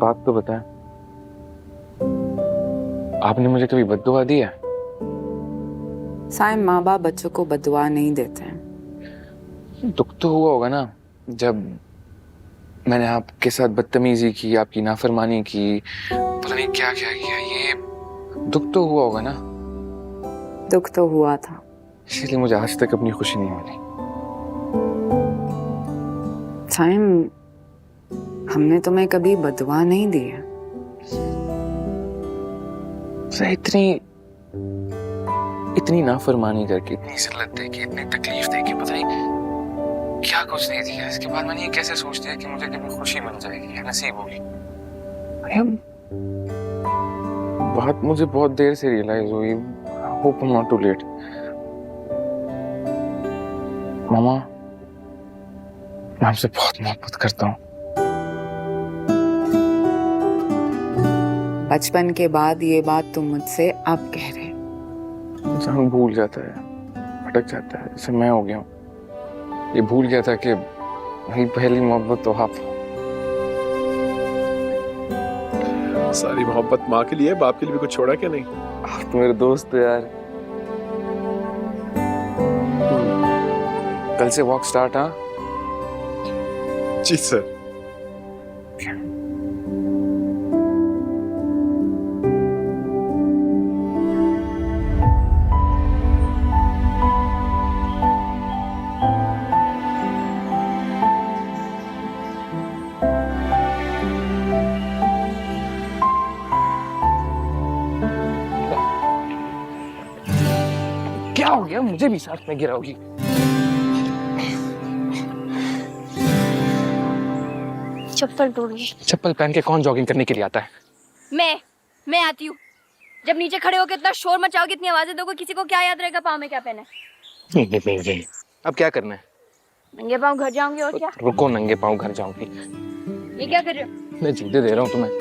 बात तो बताएं, आपने मुझे कभी बद्दुआ दी है? साइम, माँ बाप बच्चों को बद्दुआ नहीं देते हैं। दुख तो हुआ होगा ना जब मैंने आपके साथ बदतमीजी की, आपकी नाफरमानी की, पता नहीं क्या क्या किया। ये दुख तो हुआ होगा ना? दुख तो हुआ था। इसलिए मुझे आज तक अपनी खुशी नहीं मिली। साइम, हमने तुम्हें कभी बद्दुआ नहीं दी है। इतनी नाफरमानी करके, इतनी जिल्लत देके, इतनी तकलीफ देके, पता नहीं क्या कुछ नहीं दिया। इसके बाद मैंने ये कैसे सोच दिया कि मुझे कभी खुशी मिल जाएगी या नसीब होगी। बात मुझे बहुत देर से रियलाइज हुई। Hope I am not too late. मामा, मैं आपसे बहुत मोहब्बत करता हूँ। बचपन के बाद ये बात तुम मुझसे अब कह रहे। इंसान भूल जाता है, भटक जाता है, जैसे मैं हो गया हूँ। ये भूल गया था कि मेरी पहली मोहब्बत तो आप हो। सारी मोहब्बत माँ के लिए, बाप के लिए भी कुछ छोड़ा क्या नहीं? आप तो मेरे दोस्त हो यार। कल से वॉक स्टार्ट। हाँ जी सर। क्या हो गया? मुझे भी साथ में गिराओगी? चप्पल टूट गई। चप्पल पहन के कौन जॉगिंग करने के लिए आता है? मैं आती हूँ। जब नीचे खड़े होकर इतना शोर मचाओगे, इतनी आवाजें दोगे, किसी को क्या याद रहेगा पाँव में क्या पहना है? नहीं। अब क्या करना है? नंगे पाँव घर जाऊंगी और क्या? रुको, नंगे पाँव घर जाऊंगी? ये क्या कर रहे हो? मैं जीते दे रहा हूँ तुम्हें।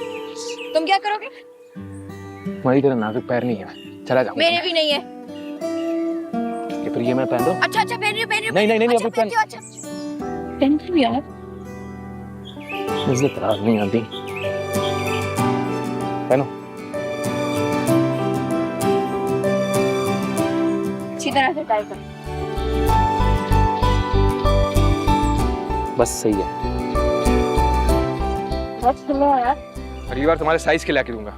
तुम क्या करोगे? तुम्हारी तरह नाजुक पैर नहीं है, चला जाऊंगा। मेरे भी नहीं है। कि फिर ये मैं पहन लूं? अच्छा पहन रही हूँ। नहीं, अच्छा, अभी पहन। अच्छा पहन रही हूँ यार। मुझे तरार नहीं आती। पहनो। अच्छी तरह से टाई कर। बस सही है। बहुत खुला है यार। अगली बार तुम्हारे साइज के लाके दूंगा।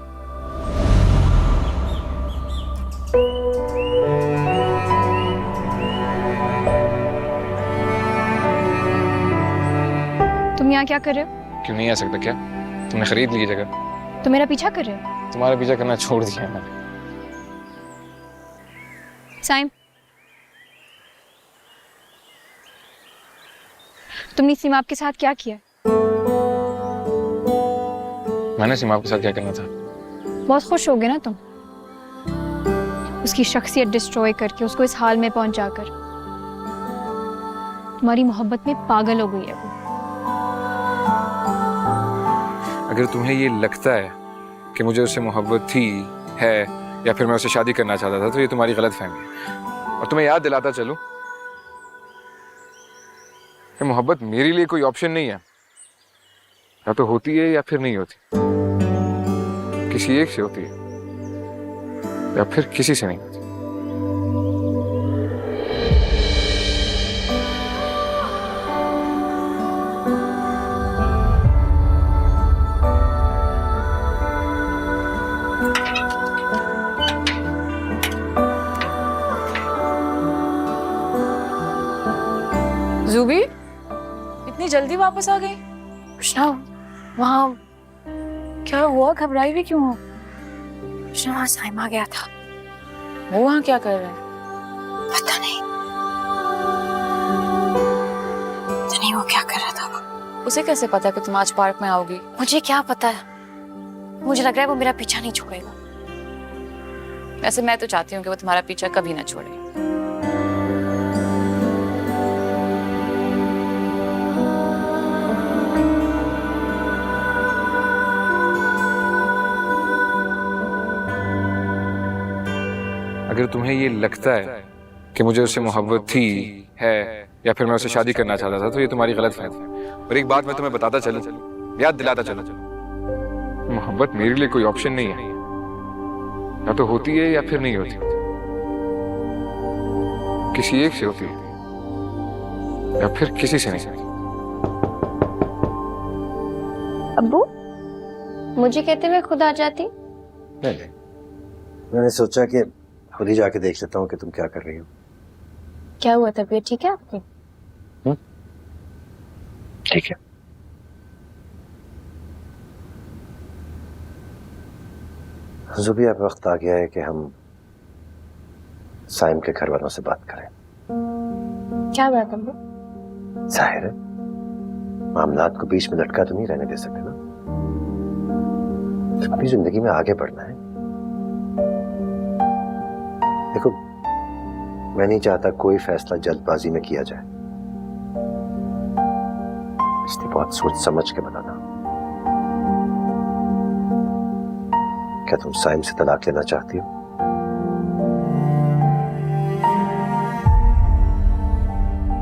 तुम यहाँ क्या कर रहे हो? क्यों नहीं आ सकता क्या? तुमने खरीद ली जगह। तुम मेरा पीछा कर रहे हो? तुम्हारा पीछा करना छोड़ दिया है मैंने। साइम, तुमने सीमा के साथ क्या किया? मैंने सीमा के साथ क्या करना था? बहुत खुश हो गए ना तुम, उसकी शख्सियत डिस्ट्रॉय करके, उसको इस हाल में पहुंचाकर। तुम्हारी मोहब्बत में पागल हो गई है वो। अगर तुम्हें ये लगता है कि मुझे उससे मोहब्बत थी, है, या फिर मैं उससे शादी करना चाहता था, तो ये तुम्हारी गलत फहमी है। और तुम्हें याद दिलाता चलूं कि मोहब्बत मेरे लिए कोई ऑप्शन नहीं है। या तो होती है या फिर नहीं होती। किसी एक से होती है या फिर किसी से नहीं होती। ज़ुबी, इतनी जल्दी वापस आ गई? कृष्णा, वहाँ क्या हुआ? घबराई भी क्यों हो? कृष्णा, वहाँ साइम आ गया था। वो वहाँ क्या कर रहे हैं? पता नहीं वो क्या कर रहा था। उसे कैसे पता कि तुम आज पार्क में आओगी? मुझे क्या पता है, मुझे लग रहा है वो मेरा पीछा नहीं छोड़ेगा। वैसे मैं तो चाहती हूँ कि वो तुम्हारा पीछा कभी ना छोड़े। अगर तुम्हें ये लगता है कि मुझे उससे मोहब्बत थी, है, या फिर मैं उससे शादी करना चाहता था, तो ये तुम्हारी गलत फहमी है। और एक बात मैं तुम्हें बताता चलूं, याद दिलाता चलूं, मोहब्बत मेरे लिए कोई ऑप्शन नहीं है। या तो होती है या फिर नहीं होती, किसी एक से होती है या फिर किसी से नहीं। अब्बू, मुझे कहते हुए खुद आ जाती। नहीं, मैंने सोचा कि खुद ही जाके देख लेता हूँ कि तुम क्या कर रही हो। क्या हुआ, तबीयत ठीक है आपकी? ठीक है। जुबी, अब वक्त आ गया है कि हम साइम के घर वालों से बात करें। क्या बात अब्बू? जाहिर है मामलात को बीच में लटका तो नहीं रहने दे सकते ना। अपनी जिंदगी में आगे बढ़ना है। देखो, मैं नहीं चाहता कोई फैसला जल्दबाजी में किया जाए, इसलिए बहुत सोच समझ के बताना। क्या तुम साइम से तलाक लेना चाहती हो?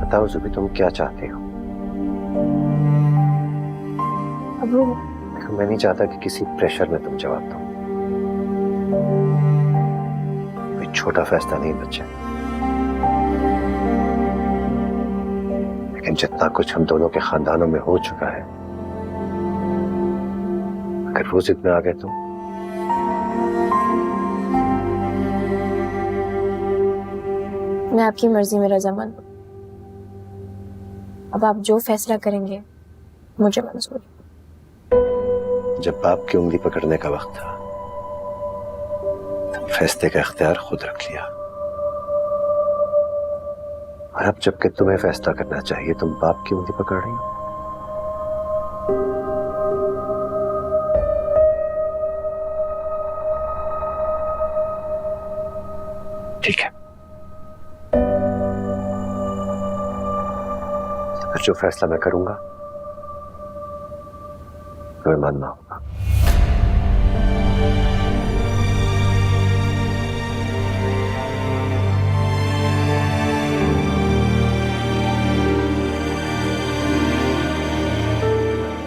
बताओ जुबी, तुम क्या चाहती हो? अब्बू, देखो, मैं नहीं चाहता कि किसी प्रेशर में तुम जवाब दो। कोई छोटा फैसला नहीं बच्चे, लेकिन जितना कुछ हम दोनों के खानदानों में हो चुका है, अगर वो जिद में आ गए तो मैं आपकी मर्जी में रजामंद हूँ। अब आप जो फैसला करेंगे मुझे मंजूर है। जब बाप की उंगली पकड़ने का वक्त था, तुम फैसले का इख्तियार खुद रख लिया, और अब जबकि तुम्हें फैसला करना चाहिए, तुम बाप की उंगली पकड़ रही हो। ठीक है, फिर जो फैसला मैं करूंगा तुम्हें मानना होगा।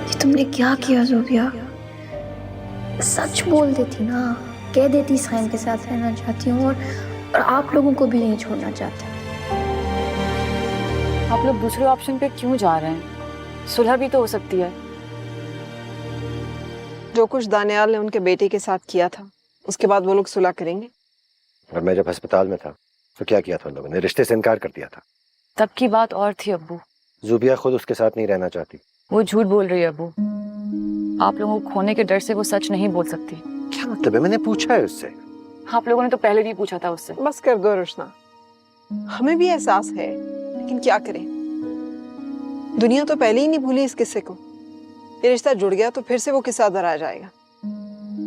ये तुमने क्या किया ज़ोबिया? सच बोल देती ना, कह देती साइम के साथ रहना चाहती हूँ और आप लोगों को भी नहीं छोड़ना चाहती। आप लोग दूसरे ऑप्शन पे क्यों जा रहे हैं? सुलह भी तो हो सकती है। जो कुछ दानियाल ने उनके बेटे के साथ किया था, उसके बाद वो लोग सुलह करेंगे। और मैं जब अस्पताल में था तो क्या किया था उन लोगों ने? रिश्ते से इनकार कर दिया था। तब की बात और थी अब्बू। जुबिया खुद उसके साथ नहीं रहना चाहती। वो झूठ बोल रही है अब्बू। आप लोगों को खोने के डर से वो सच नहीं बोल सकती। क्या मतलब है? मैंने पूछा है उससे। आप लोगों ने तो पहले भी पूछा था उससे। बस कर दो रोशना, हमें भी एहसास है, लेकिन क्या करें, दुनिया तो पहले ही नहीं भूली इस किस्से को। ये रिश्ता जुड़ गया तो फिर से वो किस्सा दोहराया जाएगा,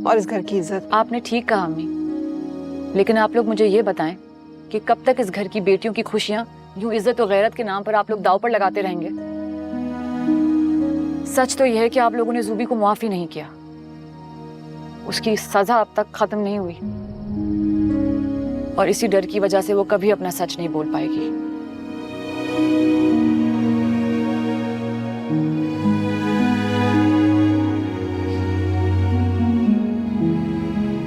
और इस घर की इज्जत। आपने ठीक कहा अम्मी, लेकिन आप लोग मुझे ये बताएं कि कब तक इस घर की बेटियों की खुशियां यूं इज्जत और गैरत के नाम पर आप लोग दांव पर लगाते रहेंगे? सच तो यह है कि आप लोगों ने जुबी को माफ ही नहीं किया। उसकी सजा अब तक खत्म नहीं हुई, और इसी डर की वजह से वो कभी अपना सच नहीं बोल पाएगी।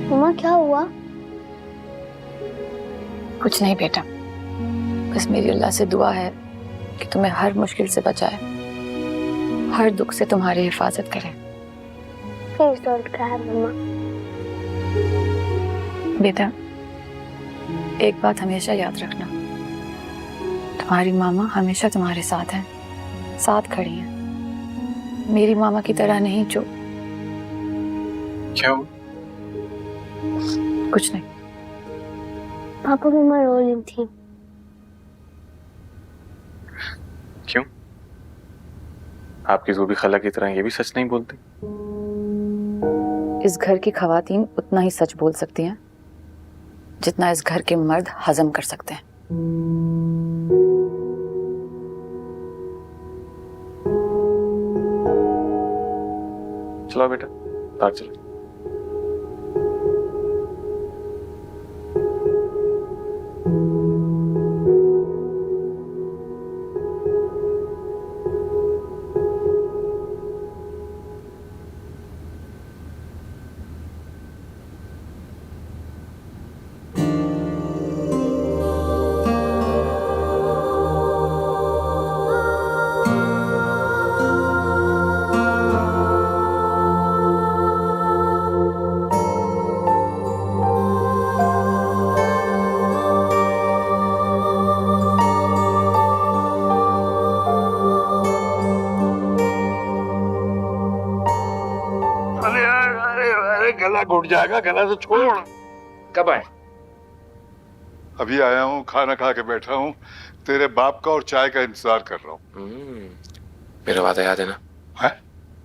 मम्मा, क्या हुआ? कुछ नहीं बेटा, बस मेरी अल्लाह से दुआ है कि तुम्हें हर मुश्किल से बचाए, हर दुख से तुम्हारी हिफाजत करे। प्लीज डोंट क्राई मम्मा। बेटा, एक बात हमेशा याद रखना, तुम्हारी मामा हमेशा तुम्हारे साथ हैं, साथ खड़ी हैं। मेरी मामा की तरह नहीं जो। क्या? कुछ नहीं। पापा मम्मा रो रही थी। क्यों? आपकी ज़ोबी खाला की तरह ये भी सच नहीं बोलती? इस घर की खवातीन उतना ही सच बोल सकती हैं जितना इस घर के मर्द हजम कर सकते हैं। चलो बेटा, बाहर चलो। घुट जाएगा, गला तो छोड़। कब आए? अभी आया हूँ, खाना खा के बैठा हूँ, तेरे बाप का और चाय का इंतजार कर रहा हूँ। मेरा वादा याद है ना? है?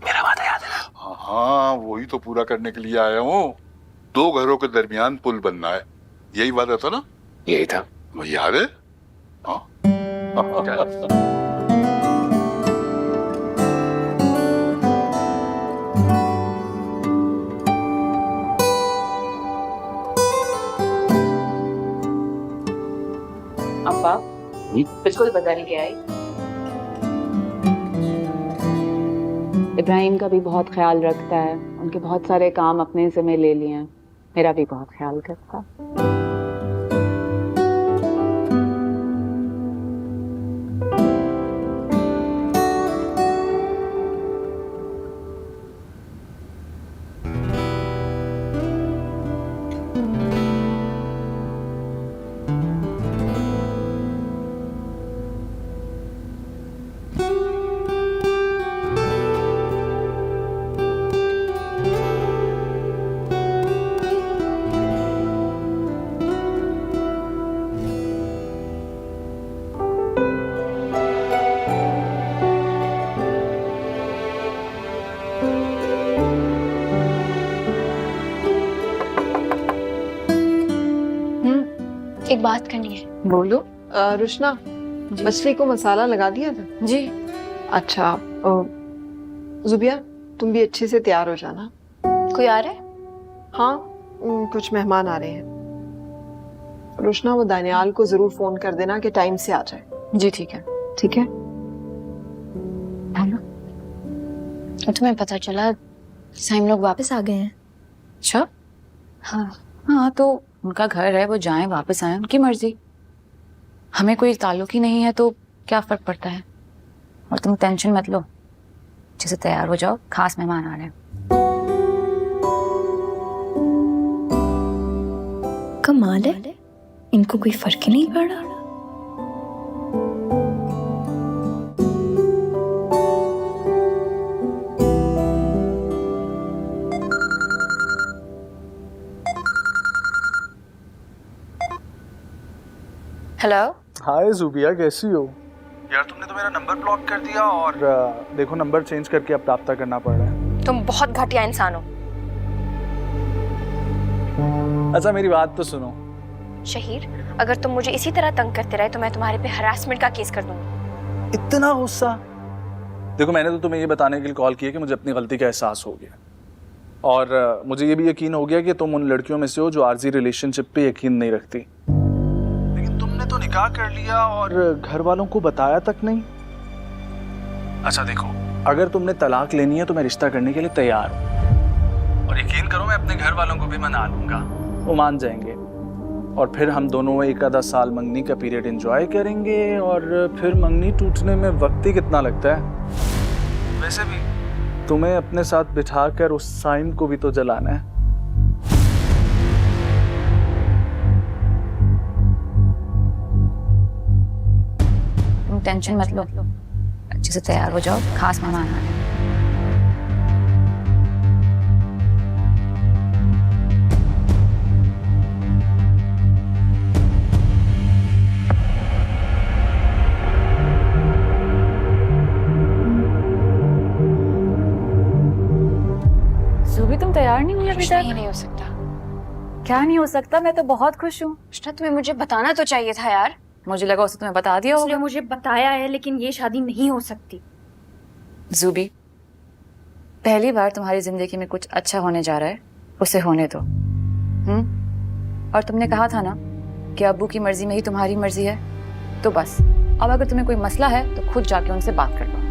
मेरा वादा याद है ना? हाँ, वही तो पूरा करने के लिए आया हूँ। 2 घरों के दरमियान पुल बनना है, यही वादा था ना? यही था। वो याद है? हाँ। अब्बा बिल्कुल पता नहीं क्या आई। इब्राहिम का भी बहुत ख्याल रखता है, उनके बहुत सारे काम अपने ज़िम्मे ले लिए हैं, मेरा भी बहुत ख्याल करता है। एक बात करनी है। बोलो। रुशना, मछली को मसाला लगा दिया था? जी। अच्छा, जुबिया तुम भी अच्छे से तैयार हो जाना। कोई आ रहा है? हाँ, कुछ मेहमान आ रहे हैं। रुशना, वो दानियाल को जरूर फोन कर देना कि टाइम से आ जाए। जी ठीक है। ठीक है? तो तुम्हें पता चला साइम लोग वापस आ गए हैं? अच्छा। हाँ। हाँ तो उनका घर है, वो जाएं वापस आए, उनकी मर्जी। हमें कोई ताल्लुक ही नहीं है तो क्या फर्क पड़ता है। और तुम टेंशन मत लो, अच्छे से तैयार हो जाओ, खास मेहमान आ रहे हैं। कमाल है, इनको कोई फर्क ही नहीं पड़ रहा। हेलो। हाय जुबिया, कैसी हो? यार तुमने तो मेरा नंबर ब्लॉक कर दिया और देखो नंबर चेंज करके अब राब्ता करना पड़ रहा है। तुम बहुत घटिया इंसान हो। अच्छा मेरी बात तो सुनो। शहीर, अगर तुम मुझे इसी तरह तंग करते रहे तो मैं तुम्हारे पे हरासमेंट का केस कर दूंगी। इतना गुस्सा? देखो मैंने तो तुम्हें ये बताने के लिए कॉल किया कि मुझे अपनी गलती का एहसास हो गया और मुझे ये भी यकीन हो गया कि तुम उन लड़कियों में से हो जो आर्जी रिलेशनशिप पे यकीन नहीं रखती। तुमने तो निकाह कर लिया और घर वालों को बताया तक नहीं। अच्छा देखो, अगर तुमने तलाक लेनी है तो मैं रिश्ता करने के लिए तैयार हूँ और यकीन करो मैं अपने घर वालों को भी मना लूंगा, वो मान जाएंगे और फिर हम दोनों 1 आधा साल मंगनी का पीरियड एंजॉय करेंगे और फिर मंगनी टूटने में वक्त ही कितना लगता है। वैसे भी तुम्हें अपने साथ बिठाकर उस साइम को भी तो जलाना है। टेंशन मत लो, अच्छे से तैयार हो जाओ, खास मेहमान आ रहे हैं। सुबह तुम तैयार नहीं हुई अभी तक? नहीं हो सकता। क्या नहीं हो सकता? मैं तो बहुत खुश हूँ। तुम्हें मुझे बताना तो चाहिए था यार। मुझे लगा उसे तुम्हें बता दिया होगा। मुझे बताया है लेकिन ये शादी नहीं हो सकती। ज़ूबी, पहली बार तुम्हारी जिंदगी में कुछ अच्छा होने जा रहा है, उसे होने दो। और तुमने कहा था ना कि अब्बू की मर्जी में ही तुम्हारी मर्जी है, तो बस अब अगर तुम्हें कोई मसला है तो खुद जाके उनसे बात कर लो।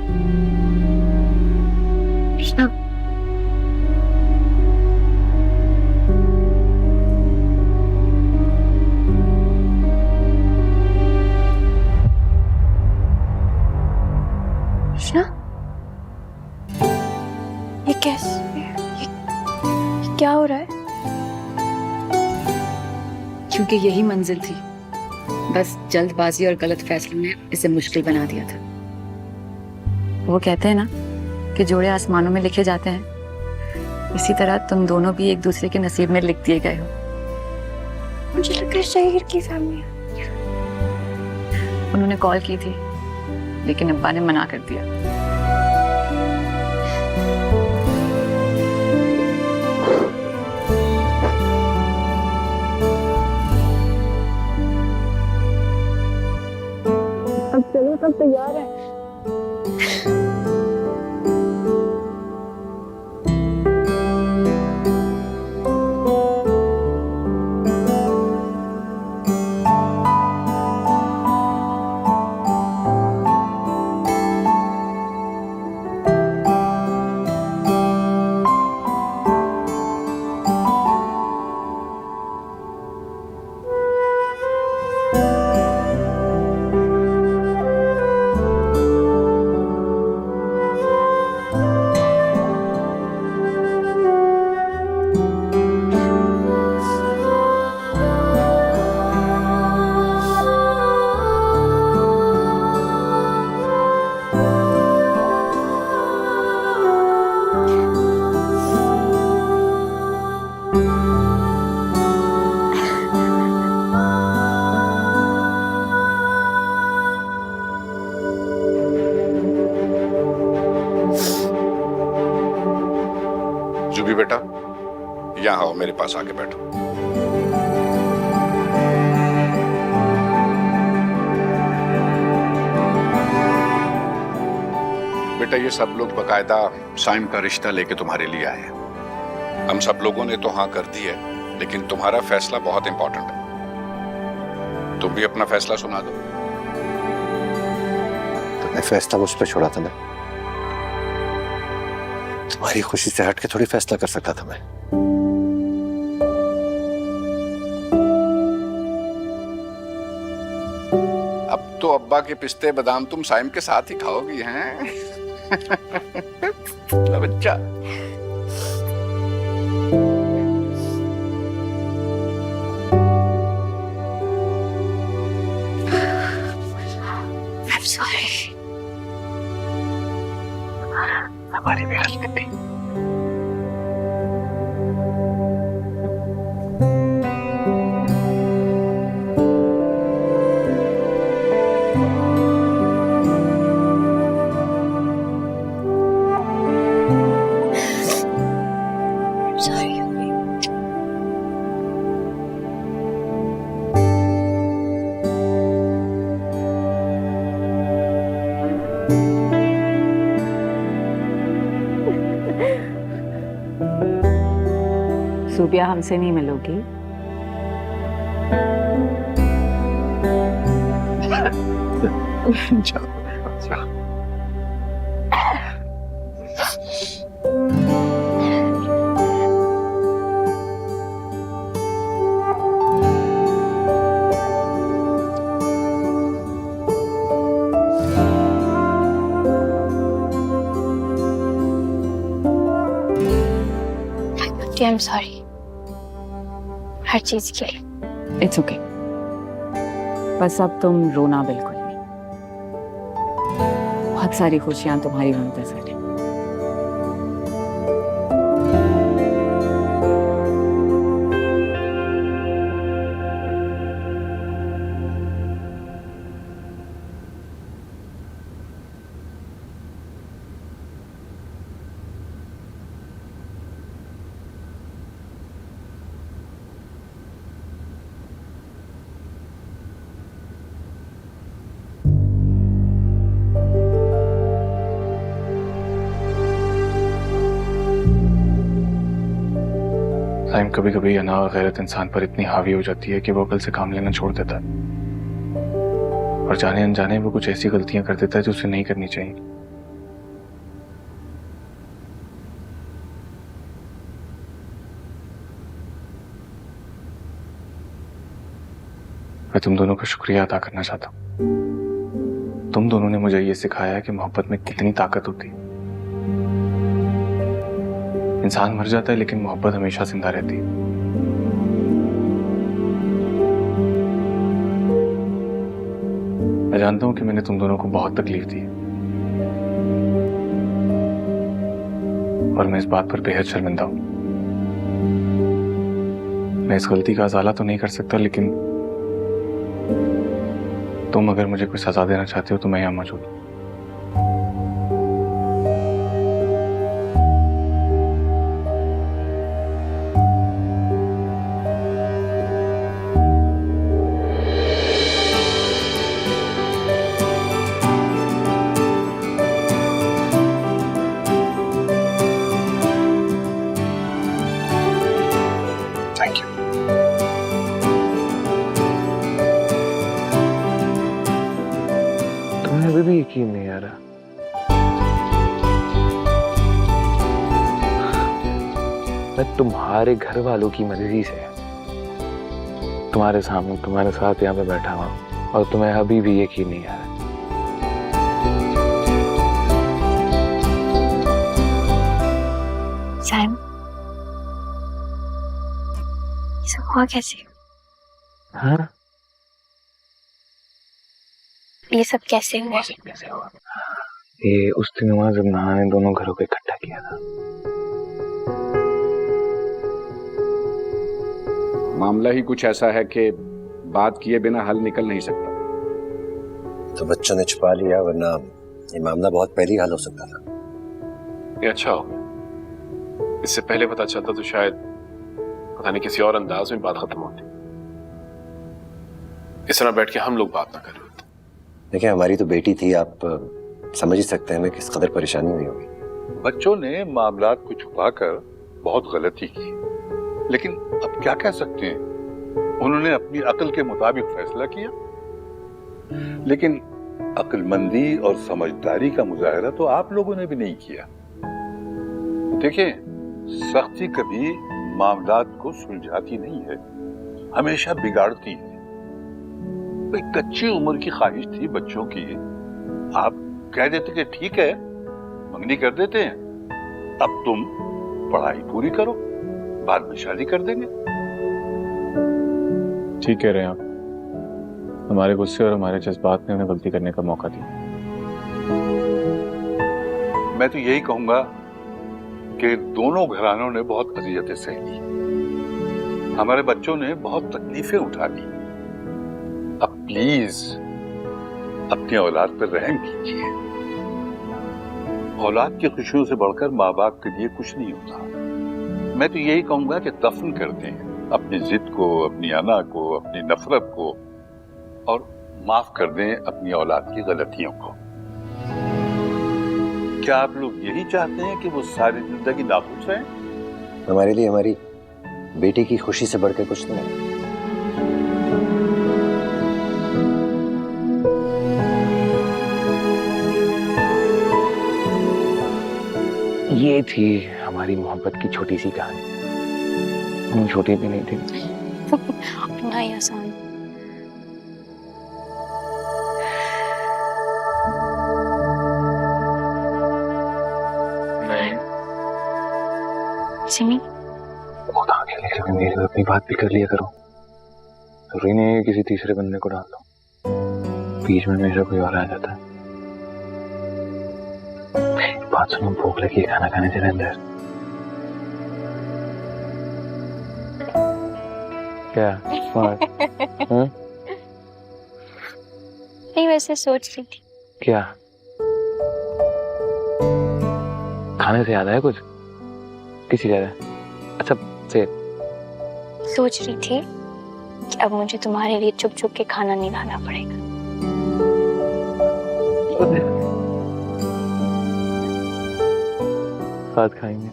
ये कैसे, ये क्या हो रहा है? क्योंकि यही मंजिल थी, बस जल्दबाजी और गलत फैसलों ने इसे मुश्किल बना दिया था। वो कहते हैं ना कि जोड़े आसमानों में लिखे जाते हैं, इसी तरह तुम दोनों भी एक दूसरे के नसीब में लिख दिए गए हो। मुझे लगा शहीर की फैमिली। उन्होंने कॉल की थी लेकिन अब्बा ने मना कर दिया। अब चलो, सब तैयार है। जुबी बेटा, यहाँ आओ, मेरे पास आके बैठो। बेटा, ये सब लोग बकायदा साइम का रिश्ता लेके तुम्हारे लिए आए हैं। हम सब लोगों ने तो हाँ कर दी है, लेकिन तुम्हारा फैसला बहुत इंपॉर्टेंट है। तुम भी अपना फैसला सुना दो। तो मैं फैसला मुझ पर छोड़ा था मैं। तुम्हारी खुशी से हट के थोड़ी फैसला कर सकता था मैं। अब तो अब्बा के पिस्ते बादाम तुम साइम के साथ ही खाओगी, हैं? बच्चा। I'm sorry. हमारी भी गलती थी। I'm sorry, Yubi. सूबिया हमसे नहीं मिलोगी? I'm sorry. हर चीज के लिए। It's okay. बस अब तुम रोना बिल्कुल नहीं। बहुत सारी खुशियां तुम्हारी मुंतज़र हैं। टाइम कभी कभी अना गैरत इंसान पर इतनी हावी हो जाती है कि वो अकल से काम लेना छोड़ देता है और जाने अनजाने वो कुछ ऐसी गलतियां कर देता है जो उसे नहीं करनी चाहिए। मैं तुम दोनों का शुक्रिया अदा करना चाहता हूँ। तुम दोनों ने मुझे ये सिखाया है कि मोहब्बत में कितनी ताकत होती है। इंसान मर जाता है लेकिन मोहब्बत हमेशा जिंदा रहती है। मैं जानता हूं कि मैंने तुम दोनों को बहुत तकलीफ दी है, और मैं इस बात पर बेहद शर्मिंदा हूं। मैं इस गलती का अजाला तो नहीं कर सकता, लेकिन तुम अगर मुझे कोई सजा देना चाहते हो तो मैं यहाँ मौजूद हूं। Thank you. तुम्हें अभी भी यकीन नहीं आ रहा? मैं तुम्हारे घर वालों की मर्जी से तुम्हारे सामने तुम्हारे साथ यहाँ पे बैठा हुआ हूं और तुम्हें अभी भी यकीन नहीं आ रहा? साइम, ये सब हुआ कैसे? हाँ, ये सब कैसे हुआ? कैसे हुआ? ये उस दिन हुआ जब नहा ने दोनों घरों को इकट्ठा किया था। मामला ही कुछ ऐसा है कि बात किए बिना हल निकल नहीं सकता। तो बच्चों ने छुपा लिया, वरना ये मामला बहुत पहले ही हल हो सकता था। ये अच्छा हो गया। इससे पहले पता चलता तो शायद पता नहीं किसी और अंदाज में बात खत्म होती। इस तरह बैठ के हम लोग बात ना कर रहे होते। देखिए, हमारी तो बेटी थी, आप समझ ही सकते हैं हमें किस कदर परेशानी हुई होगी। बच्चों ने मामलात को छुपाकर बहुत गलती की, लेकिन अब क्या कह सकते हैं? उन्होंने अपनी अक्ल के मुताबिक फैसला किया, लेकिन अक्लमंदी और समझदारी का मुजाहरा तो आप लोगों ने भी नहीं किया। देखिए, सख्ती कभी मामलात को सुलझाती नहीं है, हमेशा बिगाड़ती है। एक कच्ची उम्र की ख्वाहिश थी बच्चों की, आप कह देते कि ठीक है मंगनी कर देते हैं, अब तुम पढ़ाई पूरी करो, बाद में शादी कर देंगे। ठीक कह रहे हैं आप। हमारे गुस्से और हमारे जज्बात ने उन्हें गलती करने का मौका दिया। मैं तो यही कहूंगा कि दोनों घरानों ने बहुत अजियतें सह ली, हमारे बच्चों ने बहुत तकलीफें उठा ली। अब प्लीज अपनी औलाद पर रहम कीजिए। औलाद की खुशियों से बढ़कर माँ बाप के लिए कुछ नहीं होता। मैं तो यही कहूंगा कि दफन कर दें अपनी जिद को, अपनी अना को, अपनी नफरत को, और माफ कर दें अपनी औलाद की गलतियों को। क्या आप लोग यही चाहते हैं कि वो सारी जिंदगी नाखुश रहें? हमारे लिए हमारी बेटी की खुशी से बढ़कर कुछ नहीं। ये थी हमारी मोहब्बत की छोटी सी कहानी। छोटी भी नहीं थी। ना ही आसान। सिमी, खुद आगे लेके भी मेरे को अपनी बात भी कर लिया करो। जरूरी नहीं है किसी तीसरे बंदे को डाल दो, बीच में हमेशा कोई और आ जाता है। बात सुनो, भूख लगी है, खाना खाने चले अंदर। क्या नहीं, वैसे सोच रही थी। क्या? खाने से याद आया कुछ? किसी कह रहा है? अच्छा से सोच रही थी कि अब मुझे तुम्हारे लिए चुप चुप के खाना नहीं खाना पड़ेगा। साथ खाएंगे।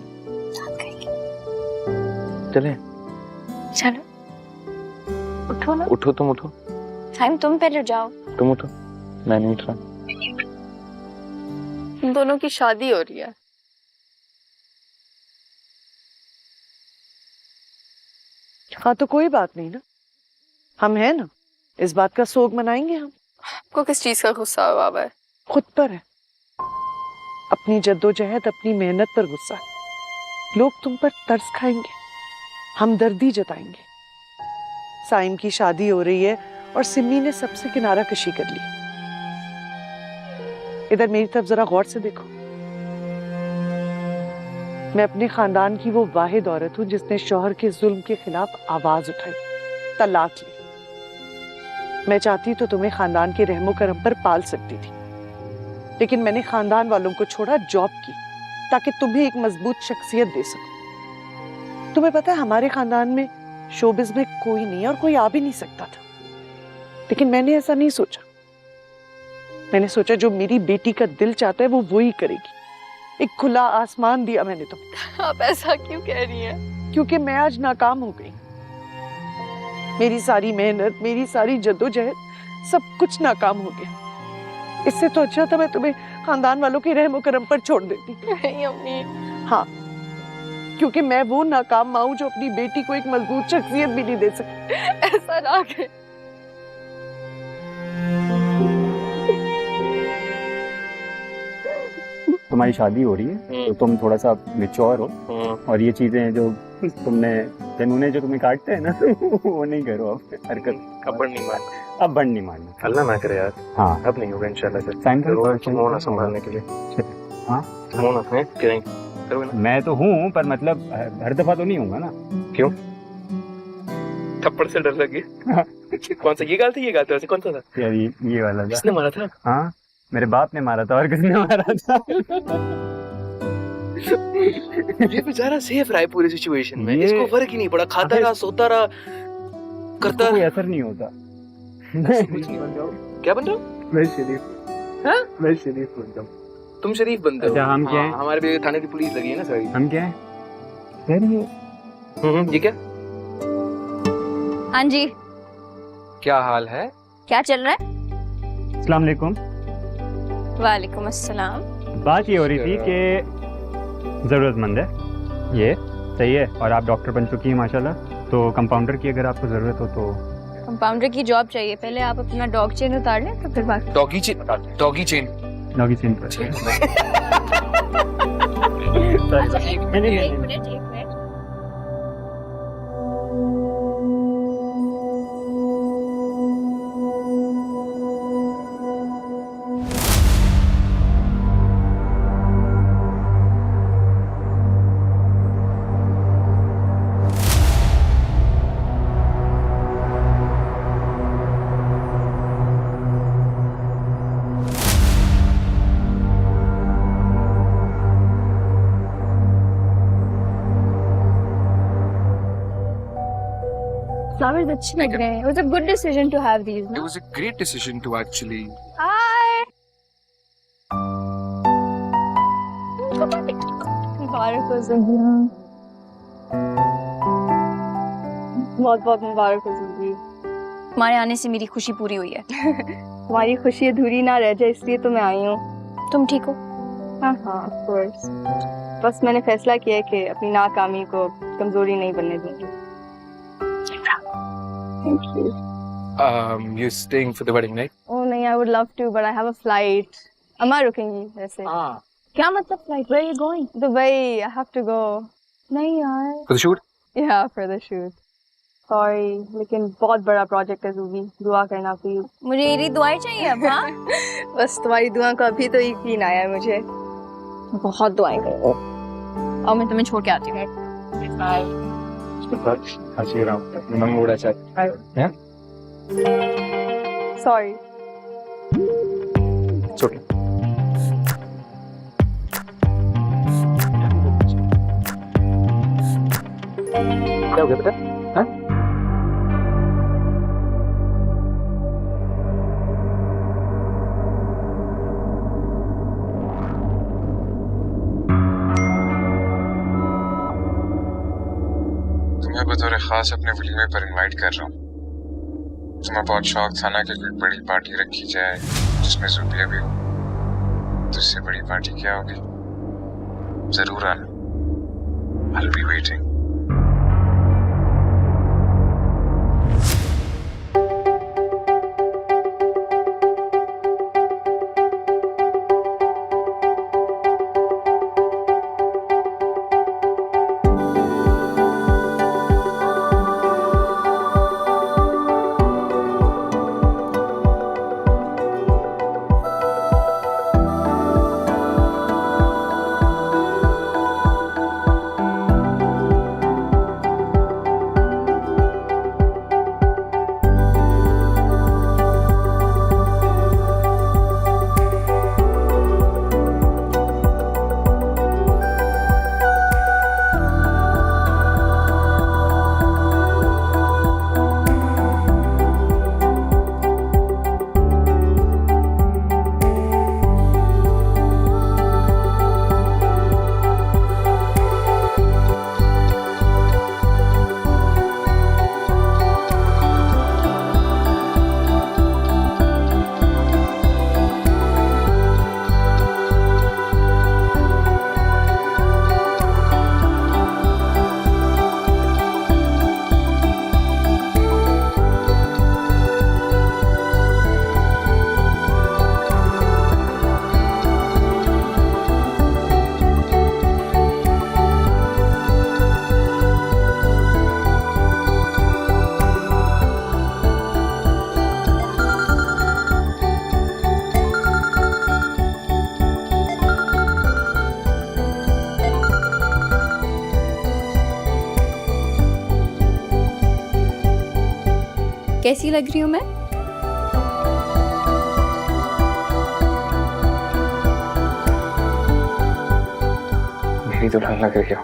चले? चलो, उठो ना। उठो, तुम उठो। टाइम तुम पहले जाओ। तुम उठो, मैं नहीं उठ रहा। तुम दोनों की शादी हो रही है। हाँ तो कोई बात नहीं ना, हम हैं ना, इस बात का सोग मनाएंगे हम। आपको किस चीज का गुस्सा हुआ है? खुद पर है, अपनी जद्दोजहद, अपनी मेहनत पर गुस्सा है। लोग तुम पर तरस खाएंगे, हमदर्दी जताएंगे। साइम की शादी हो रही है और सिमी ने सबसे किनारा कशी कर ली। इधर मेरी तरफ जरा गौर से देखो। मैं अपने खानदान की वो वाहिद औरत हूँ जिसने शौहर के जुल्म के खिलाफ आवाज उठाई, तलाक ली। मैं चाहती तो तुम्हें खानदान के रहमो करम पर पाल सकती थी, लेकिन मैंने खानदान वालों को छोड़ा, जॉब की, ताकि तुम्हें एक मजबूत शख्सियत दे सकूं। तुम्हें पता है हमारे खानदान में शोबिज में कोई नहीं और कोई आ भी नहीं सकता था, लेकिन मैंने ऐसा नहीं सोचा। मैंने सोचा जो मेरी बेटी का दिल चाहता है वो वही करेगी। एक खुला आसमान दिया मैंने तुम्हें। आप ऐसा क्यों कह रही हैं? क्योंकि मैं आज नाकाम हो गई। मेरी सारी मेहनत, मेरी सारी जद्दोजहद सब कुछ नाकाम हो गया। इससे तो अच्छा था मैं तुम्हें खानदान वालों के रहम करम पर छोड़ देती। नहीं अम्मी। हाँ, क्योंकि मैं वो नाकाम माँ हूं जो अपनी बेटी को एक मजबूत शख्सियत भी नहीं दे सकती। ऐसा ना करें। तुम्हारी शादी हो रही है तो तुम थोड़ा सा मेच्योर हो, और ये चीजें जो तुमने कानूने जो तुम्हें काटते हैं ना वो नहीं करो अब, हरकत अब नहीं मारना, अब बंद नहीं मारना। अल्लाह ना करे यार। हाँ, अब नहीं होगा इंशाल्लाह सर। साइन होना संभालने के लिए। हाँ होना है कि नहीं करोगे ना? मैं तो हूँ, पर मतलब हर दफा तो नहीं होगा ना। क्यों? थप्पड़ से डर लगे? कौन सा ये गाल थी? ये गाल था कौन सा था? यार ये वाला था। किसने मारा था? हाँ, मेरे बाप ने मारा था, और किसने मारा था? ये बेचारा सेफ रहा है पूरी सिचुएशन में, इसको फर्क ही नहीं पड़ा, खाता रहा, सोता रहा, करता, कोई असर नहीं होता। कुछ नहीं बन जाओ। क्या बन जाओ? मैं शरीफ। हाँ? मैं शरीफ बन जाऊँ। तुम शरीफ बनते हो। अच्छा, हम क्या हैं? हमारे भी थाने की पुलिस लगी है ना सारी। हम क्या हैं? ये क्या? हाँ जी, क्या हाल है? क्या चल रहा है? अस्सलाम वालेकुम। वालेकुम अस्सलाम। बात ये हो रही थी कि ज़रूरतमंद है, ये सही है, और आप डॉक्टर बन चुकी हैं माशाल्लाह, तो कंपाउंडर की अगर आपको ज़रूरत हो तो। कंपाउंडर की जॉब चाहिए, पहले आप अपना डॉग चेन उतार लें तो फिर बात। Doggy chain? Doggy chain? Doggy chain पर। एक मिनट। Flowers अच्छे लग रहे हैं. It was a good decision to have these, It no? was a great decision to actually. Hi. मुबारक हो ज़ुबिया. बहुत बहुत मुबारक हो ज़ुबिया. तुम्हारे आने से मेरी खुशी पूरी हुई है. तुम्हारी खुशी अधूरी ना रह जाए इसलिए तो मैं आई हूँ. तुम ठीक हो? हाँ हाँ, of course. बस मैंने फैसला किया है कि अपनी नाकामी को कमजोरी नहीं बनने दूंगी. Thank you. You're staying for the wedding, right? Oh नहीं, I would love to, but I have a flight. अम्मा रुकेंगी वैसे. हाँ. क्या मतलब flight? Where are you going? Dubai. I have to go. नहीं यार. For the shoot? Yeah, for the shoot. Sorry, लेकिन बहुत बड़ा प्रोजेक्ट है ज़ूबी. दुआ करना प्लीज. मुझे मेरी दुआएं चाहिए अब. हाँ. बस तुम्हारी दुआ का अभी तो यकीन आया है मुझे. बहुत दुआएं करो. और मैं तुम्हें छोड़ के आती हूँ. Bye. Sorry. It's okay. क्या हो गया बेटा? हाँ? तुम्हें बतौर खास अपने वलीमे पर इनवाइट कर रहा हूँ. तुम्हें बहुत शौक था ना कि कोई बड़ी पार्टी रखी जाए जिसमें ज़ुबिया भी हो. तो इससे बड़ी पार्टी क्या होगी? जरूर आना. I'll be waiting. कैसी लग रही हूँ मैं? मेरी दुल्हन लग रही हो।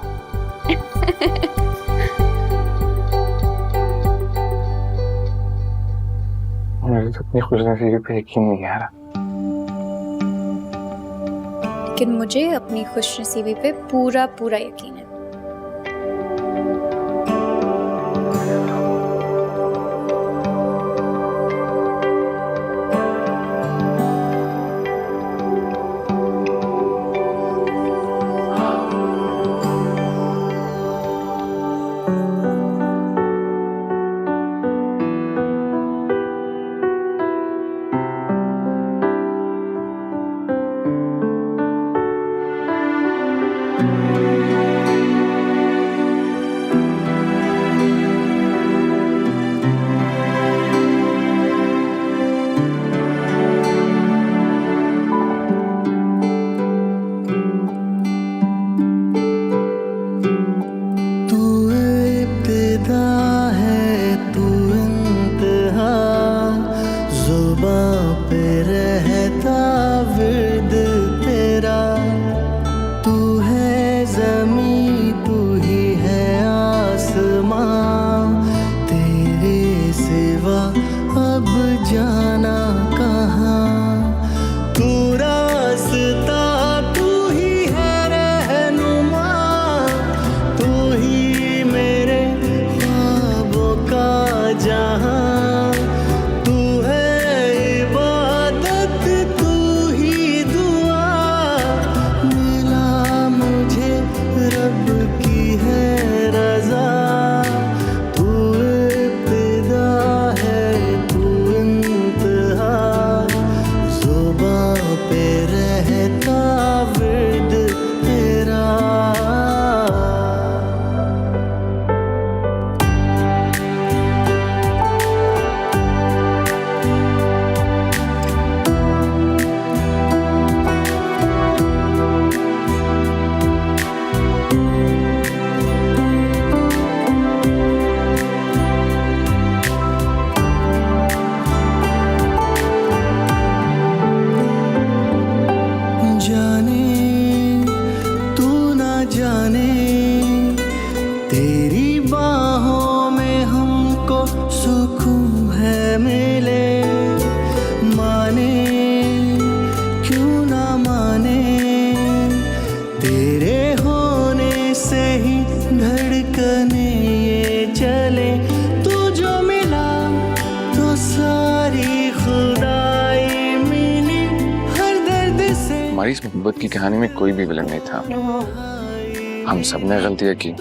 मेरी तो अपनी खुशनसीबी पे यकीन नहीं आ रहा। लेकिन मुझे अपनी खुशनसीबी पे पूरा पूरा यकीन है। हमारी इस मोहब्बत की कहानी में कोई भी विलन नहीं था। हम सब ने गलतियां की,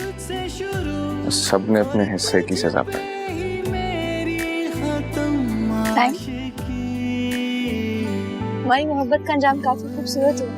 सब ने अपने हिस्से की सजा पाई। हमारी मोहब्बत का अंजाम काफी खूबसूरत हुआ।